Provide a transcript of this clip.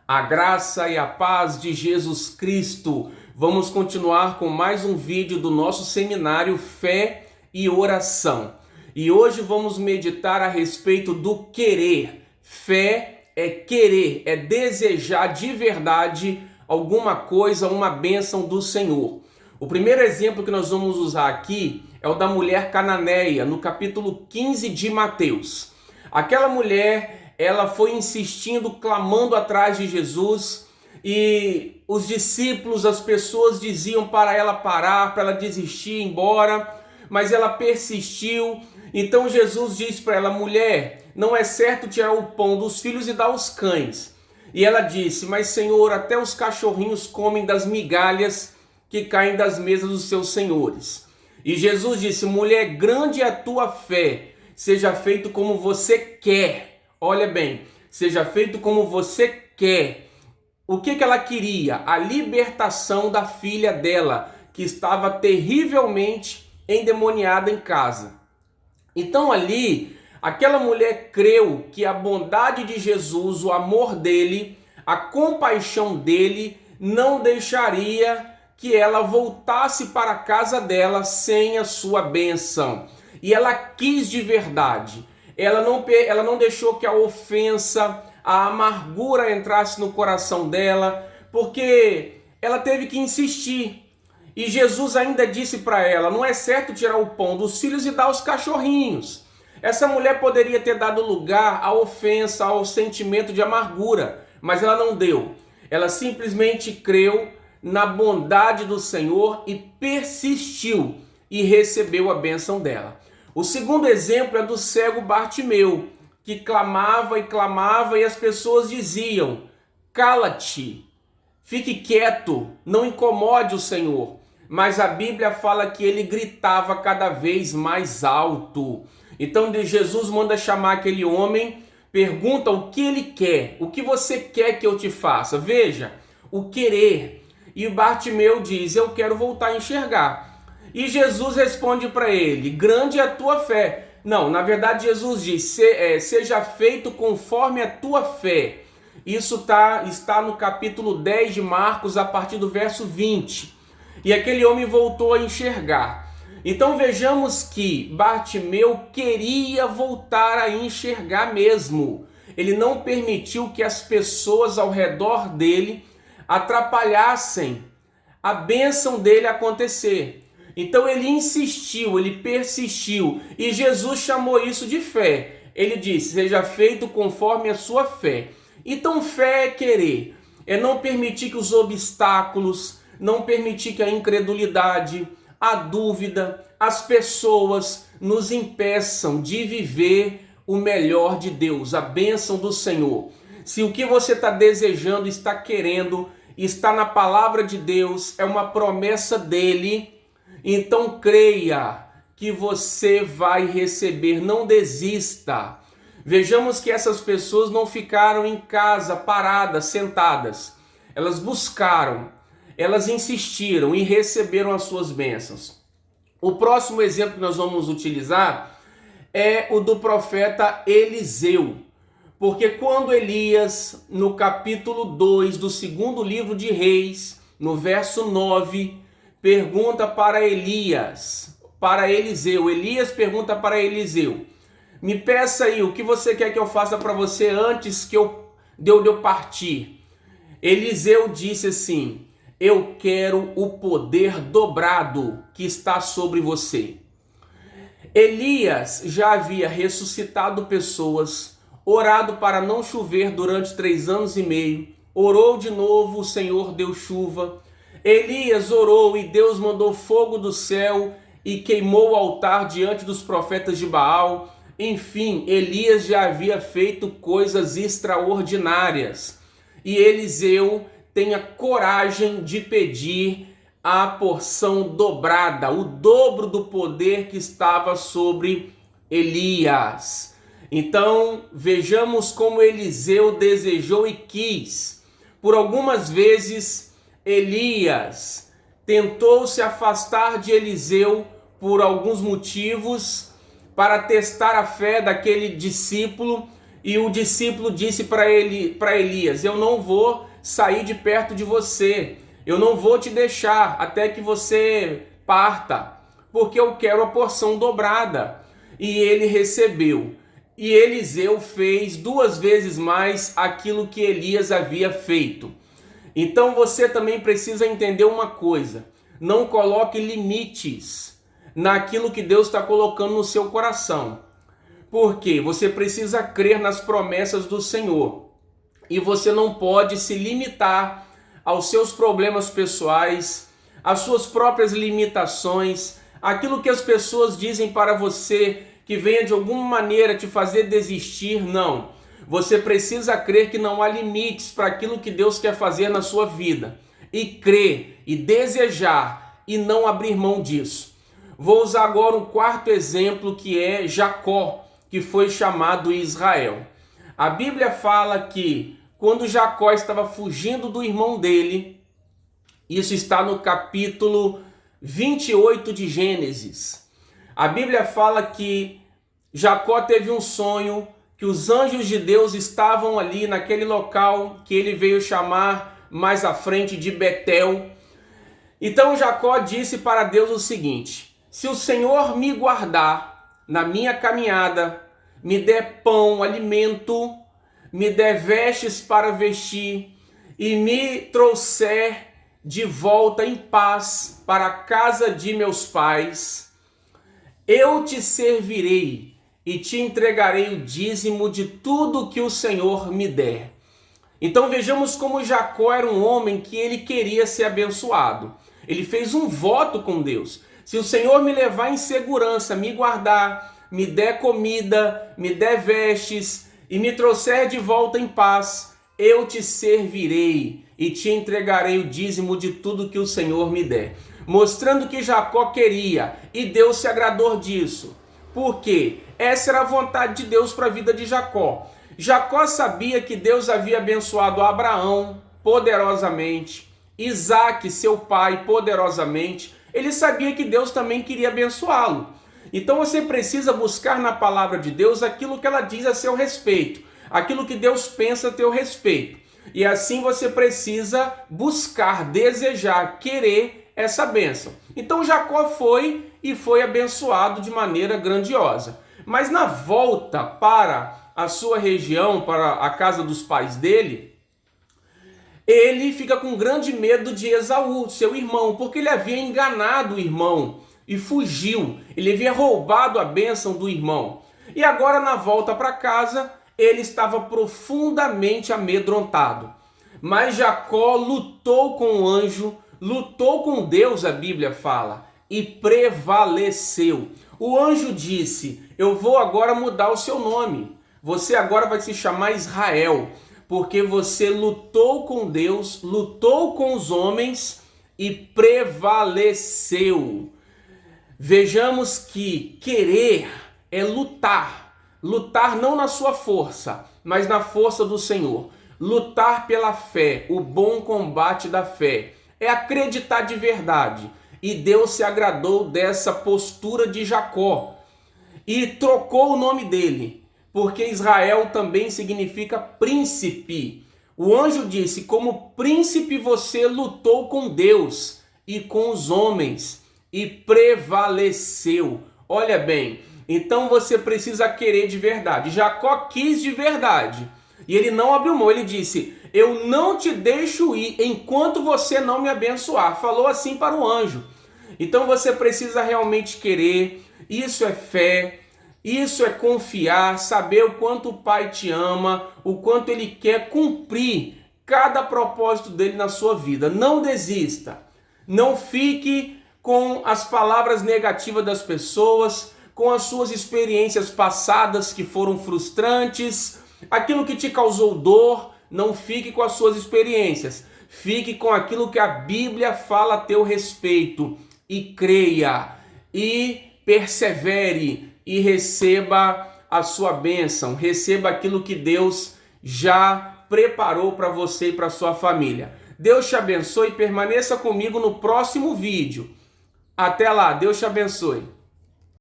A graça e a paz de Jesus Cristo. Vamos continuar com mais um vídeo do nosso seminário Fé e Oração. E hoje vamos meditar a respeito do querer. Fé é querer, é desejar de verdade alguma coisa, uma bênção do Senhor. O primeiro exemplo que nós vamos usar aqui é o da mulher cananeia, no capítulo 15 de Mateus. Aquela mulher, ela foi insistindo, clamando atrás de Jesus, e os discípulos, as pessoas diziam para ela parar, para ela desistir, ir embora, mas ela persistiu. Então Jesus diz para ela: mulher, não é certo tirar o pão dos filhos e dar aos cães. E ela disse: mas Senhor, até os cachorrinhos comem das migalhas que caem das mesas dos seus senhores. E Jesus disse: mulher, grande é a tua fé, seja feito como você quer. Olha bem, seja feito como você quer. O que ela queria? A libertação da filha dela, que estava terrivelmente endemoniada em casa. Então ali, aquela mulher creu que a bondade de Jesus, o amor dele, a compaixão dele, não deixaria que ela voltasse para a casa dela sem a sua bênção. E ela quis de verdade. Ela não deixou que a ofensa, a amargura entrasse no coração dela, porque ela teve que insistir. E Jesus ainda disse para ela: não é certo tirar o pão dos filhos e dar aos cachorrinhos. Essa mulher poderia ter dado lugar à ofensa, ao sentimento de amargura, mas ela não deu. Ela simplesmente creu na bondade do Senhor e persistiu e recebeu a bênção dela. O segundo exemplo é do cego Bartimeu, que clamava e clamava, e as pessoas diziam: cala-te, fique quieto, não incomode o Senhor. Mas a Bíblia fala que ele gritava cada vez mais alto. Então Jesus manda chamar aquele homem, pergunta o que ele quer, o que você quer que eu te faça. Veja, o querer. E Bartimeu diz: eu quero voltar a enxergar. E Jesus responde para ele: grande é a tua fé. Não, na verdade Jesus diz: seja feito conforme a tua fé. Isso está no capítulo 10 de Marcos, a partir do verso 20. E aquele homem voltou a enxergar. Então vejamos que Bartimeu queria voltar a enxergar mesmo. Ele não permitiu que as pessoas ao redor dele atrapalhassem a bênção dele acontecer. Então ele insistiu, ele persistiu, e Jesus chamou isso de fé. Ele disse: seja feito conforme a sua fé. Então fé é querer, é não permitir que os obstáculos, não permitir que a incredulidade, a dúvida, as pessoas nos impeçam de viver o melhor de Deus, a bênção do Senhor. Se o que você está desejando, está querendo, está na palavra de Deus, é uma promessa dele, então creia que você vai receber, não desista. Vejamos que essas pessoas não ficaram em casa paradas, sentadas. Elas buscaram, elas insistiram e receberam as suas bênçãos. O próximo exemplo que nós vamos utilizar é o do profeta Eliseu. Porque quando Elias, no capítulo 2 do segundo livro de Reis, no verso 9, pergunta para Eliseu, Elias pergunta para Eliseu: me peça aí o que você quer que eu faça para você antes de eu partir. Eliseu disse assim: eu quero o poder dobrado que está sobre você. Elias já havia ressuscitado pessoas, orado para não chover durante 3 anos e meio, orou de novo, o Senhor deu chuva. Elias orou e Deus mandou fogo do céu e queimou o altar diante dos profetas de Baal. Enfim, Elias já havia feito coisas extraordinárias. E Eliseu tem a coragem de pedir a porção dobrada, o dobro do poder que estava sobre Elias. Então, vejamos como Eliseu desejou e quis. Por algumas vezes, Elias tentou se afastar de Eliseu por alguns motivos, para testar a fé daquele discípulo, E o discípulo disse para Elias: eu não vou sair de perto de você, eu não vou te deixar até que você parta, porque eu quero a porção dobrada. E ele recebeu. E Eliseu fez 2 vezes mais aquilo que Elias havia feito. Então você também precisa entender uma coisa: não coloque limites naquilo que Deus está colocando no seu coração. Porque você precisa crer nas promessas do Senhor. E você não pode se limitar aos seus problemas pessoais, às suas próprias limitações, aquilo que as pessoas dizem para você que venha de alguma maneira te fazer desistir. Não. Você precisa crer que não há limites para aquilo que Deus quer fazer na sua vida. E crer, e desejar, e não abrir mão disso. Vou usar agora um 4º exemplo, que é Jacó, que foi chamado Israel. A Bíblia fala que quando Jacó estava fugindo do irmão dele, isso está no capítulo 28 de Gênesis. A Bíblia fala que Jacó teve um sonho, que os anjos de Deus estavam ali naquele local que ele veio chamar mais à frente de Betel. Então Jacó disse para Deus o seguinte: se o Senhor me guardar na minha caminhada, me der pão, alimento, me der vestes para vestir e me trouxer de volta em paz para a casa de meus pais, eu te servirei e te entregarei o dízimo de tudo que o Senhor me der. Então vejamos como Jacó era um homem que ele queria ser abençoado. Ele fez um voto com Deus: se o Senhor me levar em segurança, me guardar, me der comida, me der vestes e me trouxer de volta em paz, eu te servirei e te entregarei o dízimo de tudo que o Senhor me der. Mostrando que Jacó queria, e Deus se agradou disso. Por quê? Essa era a vontade de Deus para a vida de Jacó. Jacó sabia que Deus havia abençoado Abraão poderosamente, Isaque, seu pai, poderosamente. Ele sabia que Deus também queria abençoá-lo. Então você precisa buscar na palavra de Deus aquilo que ela diz a seu respeito, aquilo que Deus pensa a teu respeito. E assim você precisa buscar, desejar, querer essa bênção. Então Jacó foi abençoado de maneira grandiosa. Mas na volta para a sua região, para a casa dos pais dele, ele fica com grande medo de Esaú, seu irmão, porque ele havia enganado o irmão e fugiu. Ele havia roubado a bênção do irmão. E agora, na volta para casa, ele estava profundamente amedrontado. Mas Jacó lutou com o anjo, lutou com Deus, a Bíblia fala, e prevaleceu. O anjo disse: eu vou agora mudar o seu nome. Você agora vai se chamar Israel, porque você lutou com Deus, lutou com os homens e prevaleceu. Vejamos que querer é lutar. Lutar não na sua força, mas na força do Senhor. Lutar pela fé, o bom combate da fé. É acreditar de verdade. E Deus se agradou dessa postura de Jacó e trocou o nome dele, porque Israel também significa príncipe. O anjo disse: como príncipe você lutou com Deus e com os homens e prevaleceu. Olha bem, então você precisa querer de verdade. Jacó quis de verdade e ele não abriu mão. Ele disse: eu não te deixo ir enquanto você não me abençoar. Falou assim para o anjo. Então você precisa realmente querer. Isso é fé. Isso é confiar, saber o quanto o Pai te ama, o quanto Ele quer cumprir cada propósito dele na sua vida. Não desista. Não fique com as palavras negativas das pessoas, com as suas experiências passadas que foram frustrantes, aquilo que te causou dor. Não fique com as suas experiências. Fique com aquilo que a Bíblia fala a teu respeito. E creia, e persevere, e receba a sua bênção, receba aquilo que Deus já preparou para você e para sua família. Deus te abençoe e permaneça comigo no próximo vídeo. Até lá, Deus te abençoe.